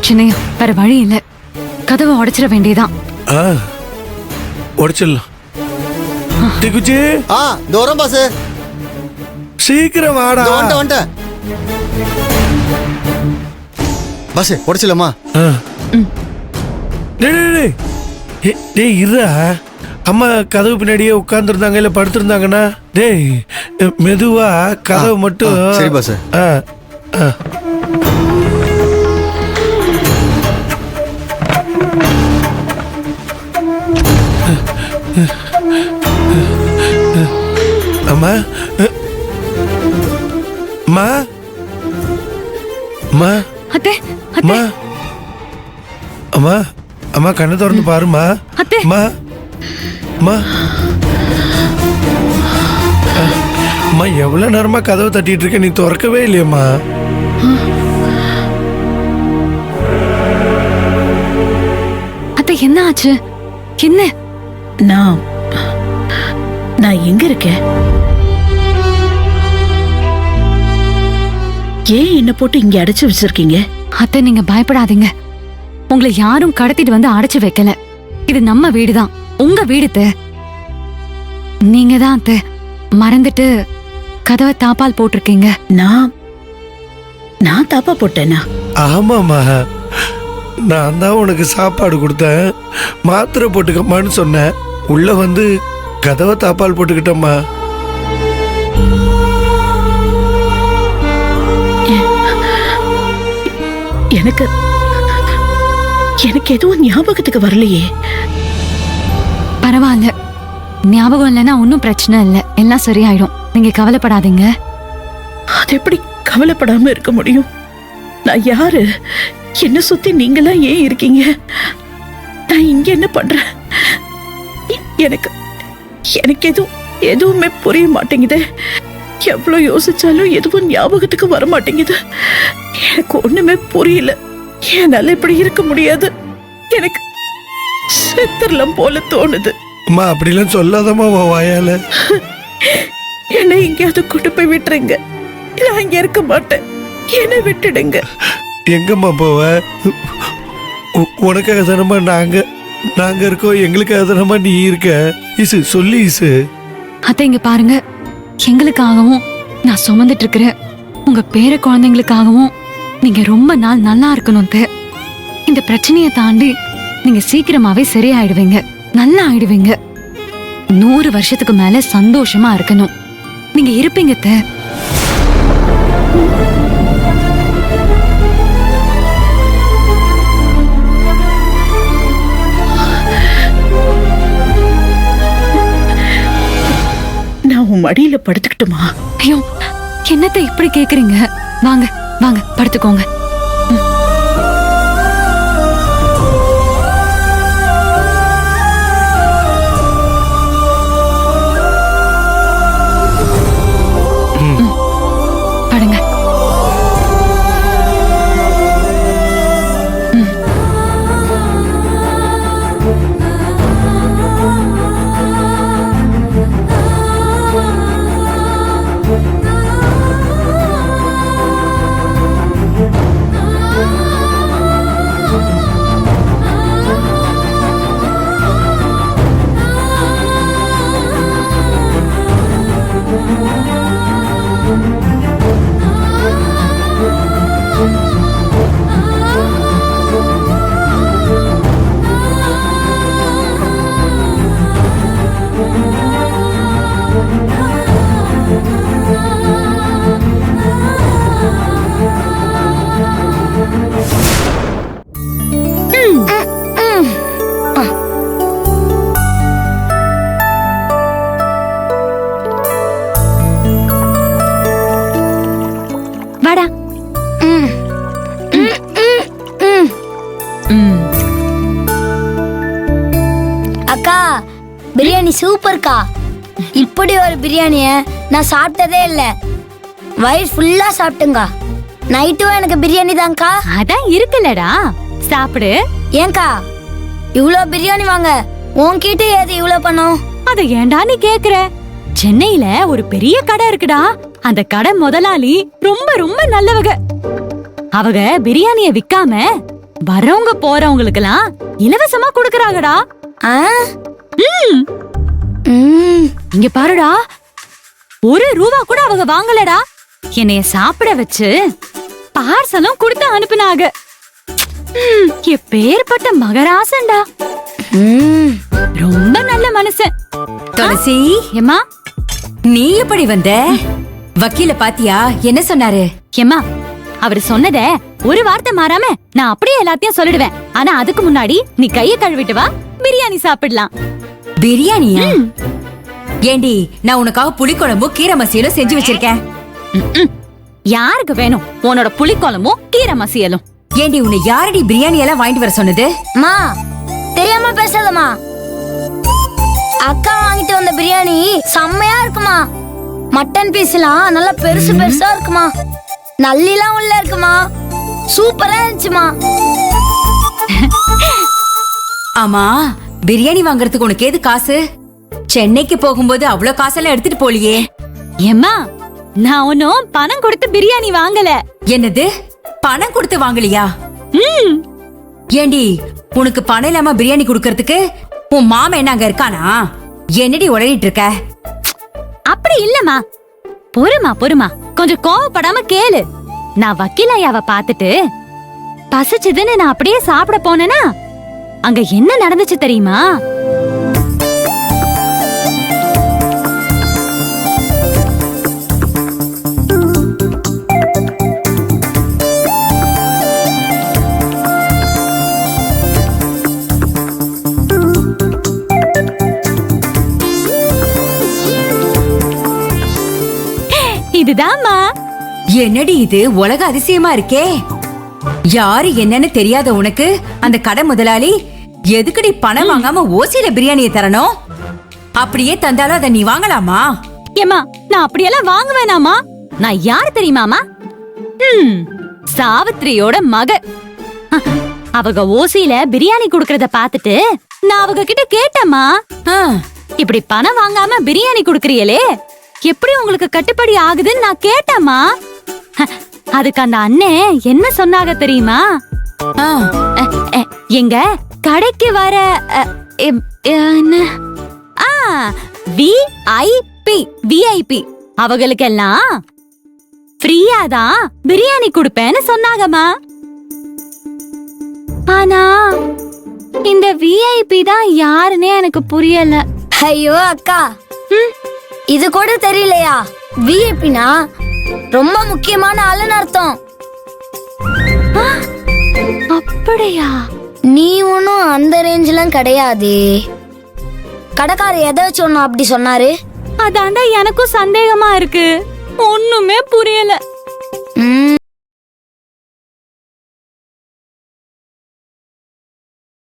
சின்னையா, வேற வழி இல்ல, கதவை உடைச்சிட வேண்டியதான். உடைச்சிடலாம். டிக்குச்சி, தூரம் பாஸ். சீக்கிரம் வாடா. வந்துட்டேன் பாஸ், உடைச்சிடலாமா? டேய் இருடா. அம்மா கதவு பின்னாடியே உட்கார்ந்துருந்தாங்க இல்ல படுத்திருந்தாங்கன்னா, டேய் மெதுவா கதவு மட்டும். சரி பாஸ். அம்மா அம்மா அம்மா அத்தை, அம்மா அம்மா அம்மா கண்ணை திறந்து பாருமா. அத்தை. அம்மா அம்மா அம்மா எவ்வளவு நேரமா கதவை தட்டிட்டு இருக்க, நீ திறக்கவே இல்லையம்மா. அத்தை, என்ன ஆச்சு? என்ன? நான் எங்க இருக்கேன்? ஏன் என்ன போட்டு இங்க அடைச்சு வச்சிருக்கீங்க? அத்தை, நீங்க பயப்படாதீங்க. உங்களை யாரும் கடத்திட்டு வந்து அடைச்சு வைக்கல. இது நம்ம வீடுதான், உங்க வீடு. நீங்க தான் அத்தை மறந்துட்டு கதவை தாப்பால் போட்டிருக்கீங்க. நான் தாப்பா போட்டேனா? ஆமாம்மா, நான் தான் உனக்கு சாப்பாடு கொடுத்தேன், மாத்திரை போட்டுக்கம்மான்னு சொன்னேன். உள்ள வந்து கதவை தாப்பால் போட்டுக்கிட்டம்மா. எனக்கு எதுவும் ஞாபகத்துக்கு வரலையே. பரவாயில்ல, ஞாபகம் இல்லைன்னா ஒன்னும் பிரச்சனை இல்லை, எல்லாம் சரியாயிடும். நீங்க கவலைப்படாதீங்க. அது எப்படி கவலைப்படாம இருக்க முடியும்? நான் யாரு? என்ன சுத்தி நீங்களாம் ஏன் இருக்கீங்க? நான் இங்க என்ன பண்றேன்? எனக்கு எதுவுமே புரிய மாட்டேங்குது. எவ்வளவு யோசிச்சாலும் எதுவும் ஞாபகத்துக்கு வர மாட்டேங்குது. எனக்கு ஒண்ணுமே புரியல. என்னால இப்படி இருக்க முடியாது. எனக்கு செத்துறலாம் போல தோணுது. அம்மா அப்படிலாம் சொல்லாதம்மா வாயால. என்னை எங்கேயாவது கொண்டு போய் விட்டுருங்க. நான் இங்க இருக்க மாட்டேன். என்னை விட்டுடுங்க. எங்கம்மா போவ? உனக்காக தானம்மா நாங்க இருக்கோம், எங்களுக்காக தானம்மா நீ இருக்க. இசு சொல்லி இசு. அத்தை, இங்க பாருங்க, எங்களுக்காகவும் நான் சுமந்துட்டு இருக்கிற உங்க பேர குழந்தைங்களுக்காகவும் நீங்க ரொம்ப நாள் நல்லா இருக்கணும். இந்த பிரச்சனையை தாண்டி நீங்க சீக்கிரமாவே சரியாயிடுவீங்க, நல்லா ஆயிடுவீங்க. 100 வருஷத்துக்கு மேல சந்தோஷமா இருக்கணும். நீங்க இருப்பீங்க. நான் உன் மடியில படுத்துக்கிட்டுமா? ஐயோ, என்னத்தை இப்படி கேக்குறீங்க? வாங்க வாங்க, படுத்துக்கோங்க. படுங்க. வாடா. அக்கா, பிரியாணி சூப்பர்க்கா. இப்படி ஒரு பிரியாணிய நான் சாப்பிட்டதே இல்ல. வயிறு ஃபுல்லா சாப்பிட்டுங்க. நைட்டும் எனக்கு பிரியாணி தான்க்கா. அதான் இருக்குல்லடா, சாப்பிடு. ஏங்கா இவ்ளோ பிரியாணி வாங்க உன்கிட்ட ஏது இவ்ளோ பணம்? அத ஏன்டா நீ கேக்குற? சென்னையில ஒரு பெரிய கடை இருக்குடா. அந்த கடை முதலாளி ரொம்ப ரொம்ப நல்லவங்க. அவங்க பிரியாணிய விக்காம வரவங்க போறவங்களுக்கெல்லாம் இலவசமா கொடுக்கறாங்கடா. ஆ? ம், ம். இங்க பாருடா, ₹1 கூட அவங்க வாங்கலடா. என்னைய சாப்பிட வச்சு பார்சலும் கொடுத்து அனுப்புனாங்க. எப்பேற்பட்ட மகராசன்டா. ம். ரொம்ப நல்ல மனுஷன். துளசி, ஏம்மா, நீ எப்படி வந்த? வக்கீல பாத்தியா? என்ன சொன்னாரு? ஏம்மா, அவர் சொன்னத ஒரு வார்த்தை மாறாம நான் அப்படியே எல்லாத்தையும் சொல்லிடுவேன். ஆனா அதுக்கு முன்னாடி நீ கைய கழுவிட்டு வா, பிரியாணி சாப்பிடலாம். பிரியாணியா? ஏண்டி, நான் உனக்காக புளிக்குழம்பும் கீரை மசியலும் செஞ்சு வச்சிருக்கேன். யாருக்கு வேணும் உன்னோட புளிக்குழம்பும் கீரை மசியலும்? ஏண்டி, உன்னை யாரடி பிரியாணி எல்லாம் வாங்கிட்டு வர சொன்னது? மா, தெரியாம பேசாதம்மா. அக்கா வாங்கிட்டு வந்த பிரியாணி செம்மையா இருக்குமா. மட்டன் பீஸ்லாம் நல்லா பெருசு பெருசா இருக்குமா. நல்லிலாம் உள்ள இருக்குமா. சூப்பரா இருந்துச்சுமா. ஆமா, பிரியாணி வாங்குறதுக்கு உனக்கு ஏது காசு? சென்னைக்கு போகும்போது அவ்வளவு காசெல்லாம் எடுத்துட்டு போலியே. ஏம்மா, நான் ஒன்னும் பணம் கொடுத்து பிரியாணி வாங்கல. என்னது, பணம் கொடுத்து வாங்கலையா? ஏண்டி, உனக்கு பணம் இல்லாம பிரியாணி குடுக்கறதுக்கு உன் மாமா என்ன அங்க இருக்கானா? என்னடி உளறிட்டு இருக்க? அப்படி இல்லம்மா. பொறுமா, கொஞ்சம் கோவப்படாம கேளு. நான் வக்கீல் ஐயாவை பார்த்துட்டு பசிச்சுதுன்னு நான் அப்படியே சாப்பிட போனேனா, அங்க என்ன நடந்துச்சு தெரியுமா? இதுதாம்மா. என்னடி இது, உலக அதிசயமா இருக்கே. யாரு என்னன்னு தெரியாத உனக்கு அந்த கடை முதலாளி எதுக்குடி பணம் வாங்காம ஓசியில பிரியாணியை தரணும்? அப்படியே தந்தாலும் அதை நீ வாங்கலாமா? ஏம்மா, நான் அப்படியெல்லாம் வாங்குவேனாமா? நான் யார் தெரியுமாமா? சாவித்திரியோட மக. அவங்க ஓசியில பிரியாணி குடுக்கறத பார்த்துட்டு நான் அவங்க கிட்ட கேட்டேம்மா, ஆ, இப்படி பணம் வாங்காம பிரியாணி குடுக்கறீங்களே, எப்படி உங்களுக்கு கட்டுப்படி ஆகுதுன்னு நான் கேட்டேம்மா. அதுக்கு அந்த அண்ணே என்ன சொன்னாங்க தெரியுமா? ஆ, எங்க கடைக்கு வர என்ன விஐபி அவங்களுக்கெல்லாம் ஃப்ரீயா தான் பிரியாணி கொடுப்பேன்னு சொன்னாங்கம்மா. ஆனா இந்த விஐபி தான் யாருன்னே எனக்கு புரியல. ஐயோ அக்கா, இது கூட தெரியலையா? விஐபினா ரொம்ப முக்கியமான ஆளுன்னு அர்த்தம். அப்படியா? நீ ஒன்னும் அந்த ரேஞ்சிலாம் கிடையாது. கடைக்காரர் எதை வச்சு ஒன்னும் அப்படி சொன்னாரு? அதாண்டா எனக்கும் சந்தேகமா இருக்கு. ஒண்ணுமே புரியல.